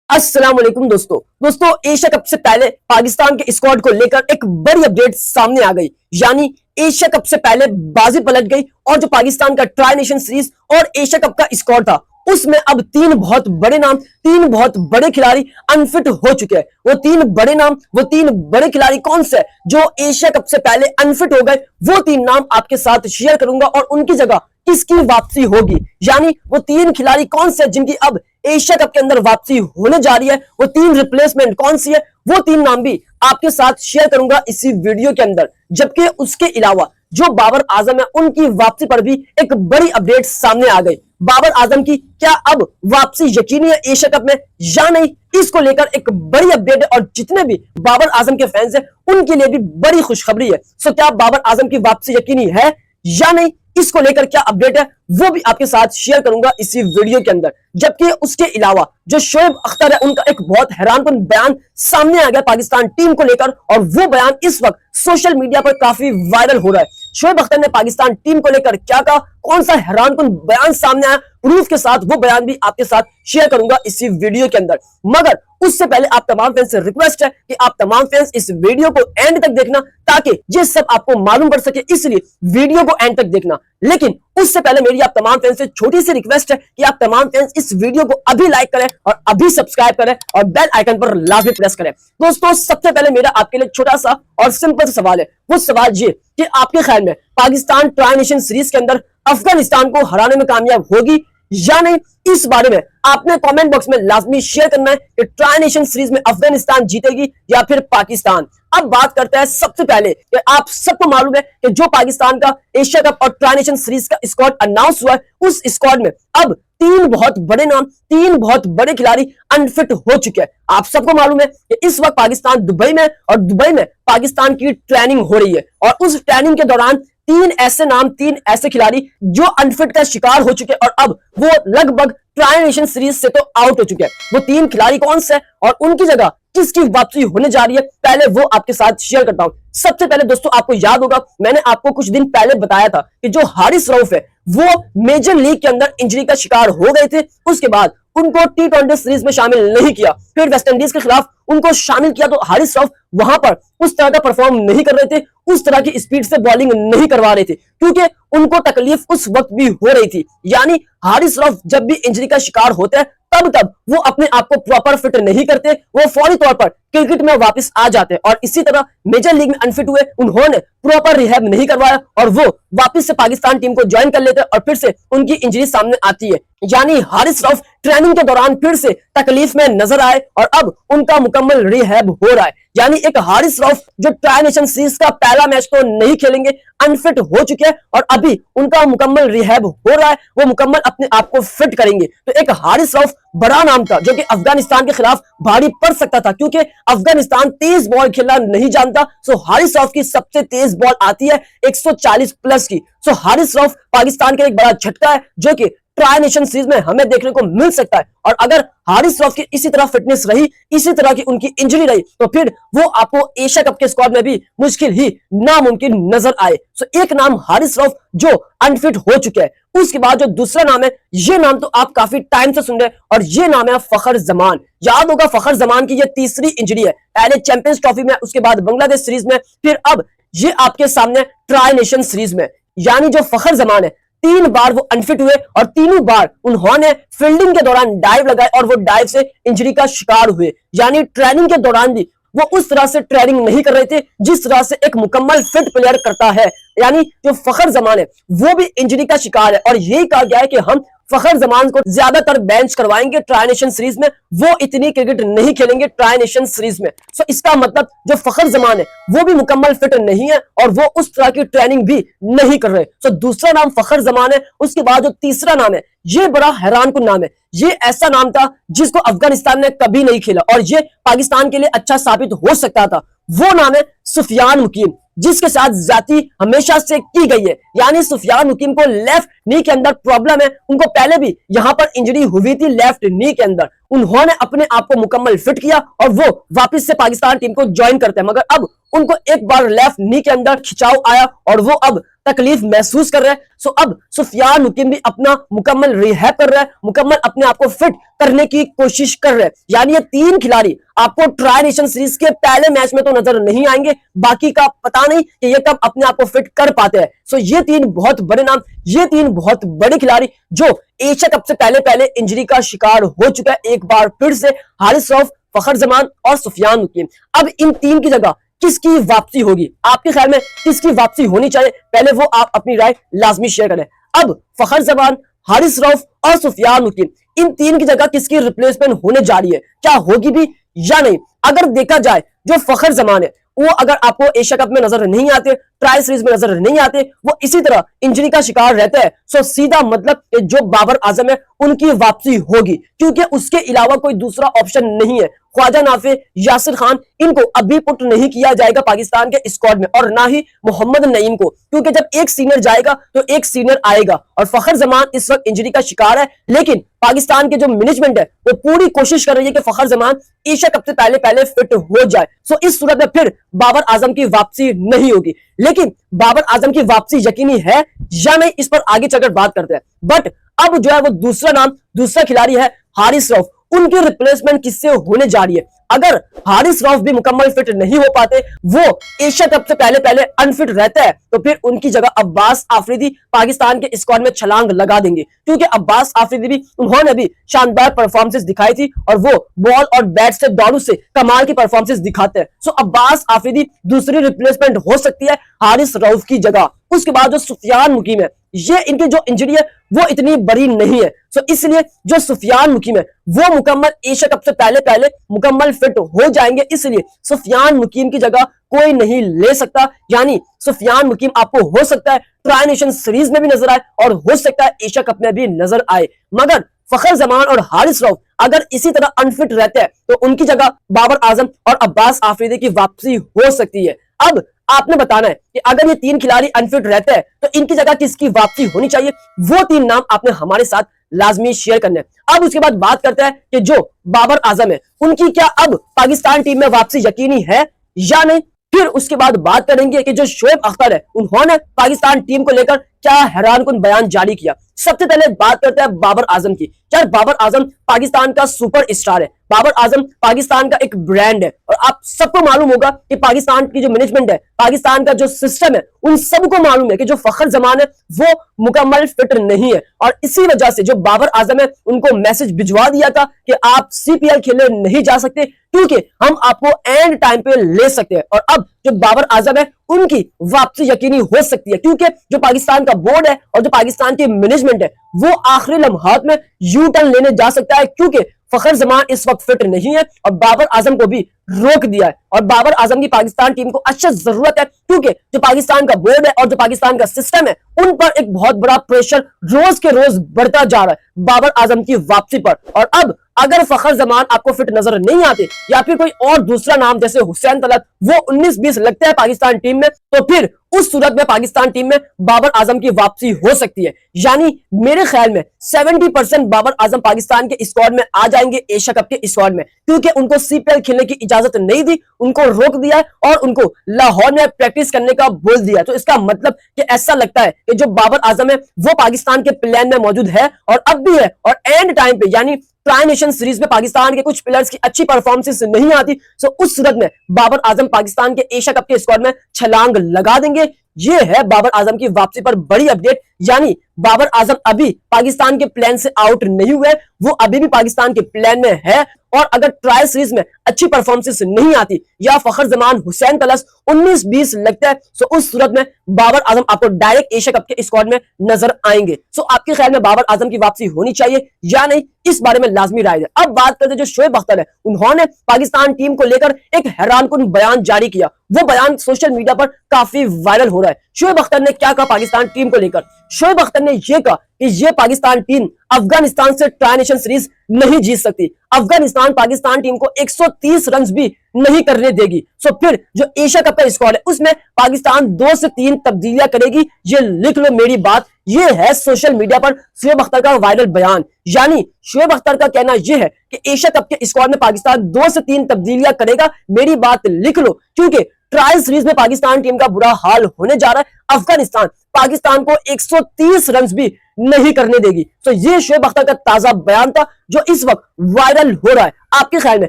अस्सलाम वालेकुम दोस्तों एशिया कप से पहले पाकिस्तान के स्क्वाड को लेकर एक बड़ी अपडेट सामने आ गई। यानी एशिया कप से पहले बाजी पलट गई और जो पाकिस्तान का ट्राई नेशन सीरीज और एशिया कप का स्क्वाड था उसमें अब तीन बहुत बड़े नाम, तीन बहुत बड़े खिलाड़ी अनफिट हो चुके हैं। वो तीन बड़े नाम, वो तीन बड़े खिलाड़ी कौन से जो एशिया कप से पहले अनफिट हो गए, वो तीन नाम आपके साथ शेयर करूंगा और उनकी जगह किसकी वापसी होगी। यानी वो तीन खिलाड़ी कौन से जिनकी अब एशिया कप के अंदर वापसी होने जा रही है, वो तीन रिप्लेसमेंट कौन सी है, वो तीन नाम भी आपके साथ शेयर करूंगा इसी वीडियो के अंदर। जबकि उसके अलावा जो बाबर आजम है उनकी वापसी पर भी एक बड़ी अपडेट सामने आ गई। बाबर आजम की क्या अब वापसी यकीनी है एशिया कप में या नहीं, इसको लेकर एक बड़ी अपडेट है और जितने भी बाबर आजम के फैंस हैं उनके लिए भी बड़ी खुशखबरी है। सो क्या बाबर आजम की वापसी यकीनी है या नहीं, इसको लेकर क्या अपडेट है वो भी आपके साथ शेयर करूंगा इसी वीडियो के अंदर। जबकि उसके अलावा जो शोएब अख्तर है उनका एक बहुत हैरानकुन बयान सामने आ गया पाकिस्तान टीम को लेकर और वो बयान इस वक्त सोशल मीडिया पर काफी वायरल हो रहा है। शोएब अख्तर ने पाकिस्तान टीम को लेकर क्या कहा, कौन सा हैरानकुन बयान सामने आया, प्रूफ के साथ वो बयान भी आपके साथ शेयर करूंगा इसी वीडियो के अंदर। मगर उससे पहले आप तमाम फैंस से रिक्वेस्ट है कि आप तमाम फैंस इस वीडियो को एंड तक देखना ताकि ये सब आपको मालूम पड़ सके, इसलिए वीडियो को एंड तक देखना। लेकिन उससे पहले मेरी आप तमाम फैंस से छोटी सी रिक्वेस्ट है कि आप तमाम फैंस इस वीडियो को अभी लाइक करें और अभी सब्सक्राइब करें और बेल आइकन पर लाजमी प्रेस करें। दोस्तों सबसे पहले मेरा आपके लिए छोटा सा और सिंपल सवाल है। वो सवाल ये कि आपके ख्याल में पाकिस्तान ट्राई नेशन सीरीज के अंदर अफगानिस्तान को हराने में कामयाब होगी या नहीं, इस बारे में आपने कमेंट बॉक्स में लाजमी शेयर करना है कि ट्राई नेशन सीरीज में अफगानिस्तान जीतेगी या फिर पाकिस्तान। अब बात करते हैं सबसे पहले कि आप सबको मालूम है कि जो पाकिस्तान का एशिया कप और ट्राई नेशन सीरीज का स्क्वाड अनाउंस हुआ है, उस स्क्वाड में अब तीन बहुत बड़े नाम, तीन बहुत बड़े खिलाड़ी अनफिट हो चुके हैं। आप सबको मालूम है कि इस वक्त पाकिस्तान दुबई में और दुबई में पाकिस्तान की ट्रेनिंग हो रही है और उस ट्रेनिंग के दौरान तीन ऐसे नाम, तीन ऐसे खिलाड़ी जो अनफिट का शिकार हो चुके हैं और अब वो लगभग ट्राई नेशन सीरीज से तो आउट हो चुके हैं। वो तीन खिलाड़ी कौन से और उनकी जगह किसकी वापसी होने जा रही है, पहले वो आपके साथ शेयर करता हूं। सबसे पहले दोस्तों आपको याद होगा मैंने आपको कुछ दिन पहले बताया था कि जो हारिस रऊफ है वो मेजर लीग के अंदर इंजरी का शिकार हो गए थे। उसके बाद उनको टी20 सीरीज में शामिल नहीं किया, फिर वेस्टइंडीज के खिलाफ उनको शामिल किया तो हारिस रऊफ वहां पर उस तरह का परफॉर्म नहीं कर रहे थे, उस तरह की स्पीड से बॉलिंग नहीं करवा रहे थे क्योंकि उनको तकलीफ उस वक्त भी हो रही थी। यानी हारिस रऊफ जब भी इंजरी का शिकार होते हैं तब वो अपने आप को प्रॉपर फिट नहीं करते, वो फौरी तौर पर क्रिकेट में वापस आ जाते हैं और इसी तरह मेजर लीग में अनफिट हुए, उन्होंने प्रॉपर रिहैब नहीं करवाया और वो वापस से पाकिस्तान टीम को ज्वाइन कर लेते हैं और फिर से उनकी इंजरी सामने आती है। यानी हारिस रऊफ ट्रेनिंग के दौरान फिर से तकलीफ में नजर आए और अब उनका मुकम्मल रिहैब हो रहा है। यानी एक हारिस रऊफ जो ट्राई नेशन सीरीज का पहला मैच तो नहीं खेलेंगे, अनफिट हो चुके हैं और अभी उनका मुकम्मल रिहैब हो रहा है, वो मुकम्मल अपने आप को फिट करेंगे। तो एक हारिस रऊफ बड़ा नाम था जो कि अफगानिस्तान के खिलाफ भारी पड़ सकता था क्योंकि अफगानिस्तान तेज बॉल खेलना नहीं जानता। सो हारिस रऊफ की सबसे तेज बॉल आती है 140 प्लस की। सो हारिस रऊफ पाकिस्तान के एक बड़ा झटका है जो कि ट्राई नेशन सीरीज में हमें देखने को मिल सकता है और अगर हारिस रऊफ की इसी तरह फिटनेस रही, इसी तरह की उनकी इंजरी रही तो फिर वो आपको एशिया कप के स्क्वाड में भी मुश्किल ही नामुमकिन नजर आए। सो एक नाम हारिस रऊफ जो अनफिट हो चुके हैं। उसके बाद जो दूसरा नाम है, ये नाम तो आप काफी टाइम से सुन रहे हैं और ये नाम है फखर जमान। याद होगा फखर जमान की ये तीसरी इंजरी है, पहले चैंपियंस ट्रॉफी में, उसके बाद बांग्लादेश सीरीज में, फिर अब ये आपके सामने ट्राई नेशन सीरीज में। यानी जो फखर जमान है तीन बार वो अनफिट हुए और तीनों बार उन्होंने फील्डिंग के दौरान डाइव लगाए और वो डाइव से इंजरी का शिकार हुए। यानी ट्रेनिंग के दौरान भी वो उस तरह से ट्रेनिंग नहीं कर रहे थे जिस तरह से एक मुकम्मल फिट प्लेयर करता है। यानी जो फखर जमान है वो भी इंजरी का शिकार है और यही कहा गया है कि हम फखर जमान को ज्यादातर बेंच करवाएंगे ट्राई नेशन सीरीज में, वो इतनी क्रिकेट नहीं खेलेंगे ट्राई नेशन सीरीज में। सो इसका मतलब जो फखर जमान है वो भी मुकम्मल फिट नहीं है और वो उस तरह की ट्रेनिंग भी नहीं कर रहे। सो दूसरा नाम फखर जमान है। उसके बाद जो तीसरा नाम है ये बड़ा हैरानकुन नाम है, ये ऐसा नाम था जिसको अफगानिस्तान ने कभी नहीं खेला और ये पाकिस्तान के लिए अच्छा साबित हो सकता था। वो नाम है सुफियान मुकीम। जिसके साथ जाती हमेशा से की गई है। यानी सुफियान हकीम को लेफ्ट नी के अंदर प्रॉब्लम है, उनको पहले भी यहां पर इंजरी हुई थी लेफ्ट नी के अंदर। उन्होंने अपने आप को मुकम्मल फिट किया और वो वापस से पाकिस्तान टीम को ज्वाइन करते हैं, मगर अब उनको एक बार लेफ्ट नी के अंदर खिंचाव आया और वो अब तकलीफ महसूस कर रहे हैं। सो अब सुफियान हकीम भी अपना मुकम्मल रिहैब कर रहा है, मुकम्मल अपने आप को फिट करने की कोशिश कर रहे हैं। यानी ये तीन खिलाड़ी आपको ट्राई नेशन सीरीज के पहले मैच में तो नजर नहीं आएंगे, बाकी का पता नहीं कि ये कब अपने आप को फिट कर पाते हैं। सो ये तीन बहुत बड़े नाम, ये तीन बहुत बड़े खिलाड़ी जो एशिया कप से पहले पहले इंजरी का शिकार हो चुका है एक बार फिर से, हारिस रऊफ, फखर जमान और सुफियान हकीम। अब इन तीन की जगह किसकी वापसी होगी? आपके ख्याल में किसकी वापसी होनी चाहिए? पहले वो आप अपनी राय लाजमी शेयर करें। अब फखर जमान, हारिस रऊफ और सुफियान हकीम, इन तीन की जगह किसकी रिप्लेसमेंट होने जा रही है? क्या होगी भी या नहीं? अगर देखा जाए जो फखर जमान है वो अगर आपको एशिया कप में नजर नहीं आते, ट्राई सीरीज में नजर नहीं आते, वो इसी तरह इंजरी का शिकार रहते हैं, सो सीधा मतलब जो बाबर आजम है उनकी वापसी होगी, क्योंकि उसके अलावा कोई दूसरा ऑप्शन नहीं है। ख्वाजा नाफे, यासिर खान, इनको अभी पुट नहीं किया जाएगा पाकिस्तान के स्क्वाड में, और ना ही मोहम्मद नईम को, क्योंकि जब एक सीनियर जाएगा तो एक सीनियर आएगा। और फखर जमान इस वक्त इंजरी का शिकार है, लेकिन पाकिस्तान के जो मैनेजमेंट है वो पूरी कोशिश कर रही है कि फखर जमान एशिया कप से पहले पहले फिट हो जाए। सो इस सूरत में फिर बाबर आजम की वापसी नहीं होगी। लेकिन बाबर आजम की वापसी यकीनी है या नहीं, इस पर आगे चलकर बात करते हैं। बट अब जो है वो दूसरा नाम, दूसरा खिलाड़ी है हारिस रऊफ। उनकी रिप्लेसमेंट किससे होने जा रही है? अगर हारिस रऊफ भी मुकम्मल फिट नहीं हो पाते, वो एशिया कप से पहले पहले अनफिट रहता है, तो फिर उनकी जगह अब्बास आफरीदी पाकिस्तान के स्क्वाड में छलांग लगा देंगे, क्योंकि अब्बास आफरीदी भी, उन्होंने भी शानदार परफॉर्मेंस दिखाई थी और वो बॉल और बैट से, दौड़ू से कमाल की परफॉर्मेंस दिखाते हैं। सो अब्बास आफरीदी दूसरी रिप्लेसमेंट हो सकती है हारिस रऊफ की जगह। उसके बाद जो सुफियान हकीम है, ये इनकी जो इंजरी है वो इतनी बड़ी नहीं है, सो इसलिए जो सुफियान हकीम है वो मुकम्मल एशिया कप से पहले पहले मुकम्मल फिट हो जाएंगे, इसलिए सुफियान हकीम की जगह कोई नहीं ले सकता। यानी सुफियान हकीम आपको हो सकता है ट्राई नेशन सीरीज में भी नजर आए और हो सकता है एशिया कप में भी नजर आए, मगर फखर जमान और हारिस रऊफ अगर इसी तरह अनफिट रहते हैं तो उनकी जगह बाबर आजम और अब्बास आफरीदी की वापसी हो सकती है। अब आपने बताना है कि अगर ये तीन खिलाड़ी अनफिट रहते हैं तो इनकी जगह किसकी वापसी होनी चाहिए, वो तीन नाम आपने हमारे साथ लाजमी शेयर करने हैं। अब उसके बाद बात करते हैं कि जो बाबर आजम है उनकी क्या अब पाकिस्तान टीम में वापसी यकीनी है या नहीं। फिर उसके बाद बात करेंगे कि जो शोएब अख्तर है उन्होंने पाकिस्तान टीम को लेकर क्या हैरानकुन बयान जारी किया। सबसे पहले बात करते हैं बाबर आजम की। यार बाबर आजम पाकिस्तान का सुपर स्टार है, बाबर आजम पाकिस्तान का एक ब्रांड है, और आप सबको मालूम होगा कि पाकिस्तान की जो मैनेजमेंट है, पाकिस्तान का जो सिस्टम है, उन सबको मालूम है कि जो फखर जमान है वो मुकम्मल फिट नहीं है, और इसी वजह से जो बाबर आजम है उनको मैसेज भिजवा दिया था कि आप सीपीएल खेलने नहीं जा सकते, क्योंकि हम आपको एंड टाइम पे ले सकते हैं। और अब जो बाबर आजम है उनकी वापसी यकीनी हो सकती है, क्योंकि जो पाकिस्तान का बोर्ड है और जो पाकिस्तान की मैनेजमेंट है वो आखिरी लम्हात में यू टर्न लेने जा सकता है, क्योंकि फखर जमान इस वक्त फिट नहीं है और बाबर आजम को भी रोक दिया है। और बाबर आजम की पाकिस्तान टीम को अच्छा जरूरत है, क्योंकि जो पाकिस्तान का बोर्ड है और जो पाकिस्तान का सिस्टम है उन पर एक बहुत बड़ा प्रेशर रोज के रोज बढ़ता जा रहा है बाबर आजम की वापसी पर। और अब अगर फखर जमान आपको फिट नजर नहीं आते या फिर कोई और दूसरा नाम जैसे हुसैन तलत वो 19-20 लगता है पाकिस्तान टीम में, तो फिर उस सूरत में पाकिस्तान टीम में बाबर आजम की वापसी हो सकती है। यानी मेरे ख्याल में 70% बाबर आजम पाकिस्तान के स्क्वाड में आ जाएंगे एशिया कप के स्क्वाड में, क्योंकि उनको सीपीएल खेलने की इजाजत नहीं दी, उनको रोक दिया है और उनको लाहौर में प्रैक्टिस करने का बोल दिया। तो इसका मतलब कि ऐसा लगता है कि जो बाबर आजम है वो पाकिस्तान के प्लान में मौजूद है और अब भी है, और एंड टाइम पे यानी ट्राई नेशन सीरीज में पाकिस्तान के कुछ प्लेयर्स की अच्छी परफॉर्मेंस नहीं आती, सो उस सूरत में बाबर आजम पाकिस्तान के एशिया कप के स्क्वाड में छलांग लगा देंगे। ये है बाबर आजम की वापसी पर बड़ी अपडेट। यानी बाबर आजम अभी पाकिस्तान के प्लान से आउट नहीं हुए, वो अभी भी पाकिस्तान के प्लान में है, और अगर ट्रायल सीरीज में अच्छी परफॉर्मेंस नहीं आती या फखर जमान, हुसैन तलस 19-20 लगता है, सो उस सूरत में बाबर आजम आपको डायरेक्ट एशिया कप के स्क्वाड में नजर आएंगे। सो आपके ख्याल में बाबर आजम की वापसी होनी चाहिए या नहीं, इस बारे में लाजमी राय है। अब बात करते हैं जो शोएब अख्तर है, उन्होंने पाकिस्तान टीम को लेकर एक हैरानकुन बयान जारी किया। वो बयान सोशल मीडिया पर काफी वायरल हो रहा है। शोएब अख्तर ने क्या कहा पाकिस्तान टीम को लेकर? शोएब अख्तर ने यह कहा कि ये पाकिस्तान टीम अफगानिस्तान से ट्राई नेशन सीरीज नहीं जीत सकती। अफगानिस्तान पाकिस्तान टीम को 130 रन भी नहीं करने देगी। सो फिर जो एशिया कप का स्क्वाड है उसमें पाकिस्तान 2 से 3 तब्दीलियां करेगी। ये लिख लो मेरी बात। ये है सोशल मीडिया पर शोएब अख्तर का वायरल बयान। यानी शोएब अख्तर का कहना यह है कि एशिया कप के स्क्वाड में पाकिस्तान 2 से 3 तब्दीलियां करेगा। मेरी बात लिख लो, क्योंकि ट्रायल सीरीज में पाकिस्तान टीम का बुरा हाल होने जा रहा है। अफगानिस्तान पाकिस्तान को 130 रन भी नहीं करने देगी। तो ये शोएब अख्तर का ताजा बयान था जो इस वक्त वायरल हो रहा है। आपके ख्याल में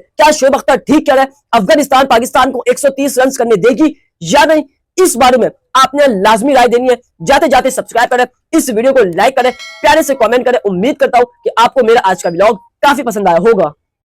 क्या शोएब अख्तर ठीक कह रहा है? अफगानिस्तान पाकिस्तान को 130 रन करने देगी या नहीं? इस बारे में आपने लाजमी राय देनी है। जाते जाते सब्सक्राइब करें, इस वीडियो को लाइक करें, प्यारे से कमेंट करें। उम्मीद करता हूं कि आपको मेरा आज का व्लॉग काफी पसंद आया होगा।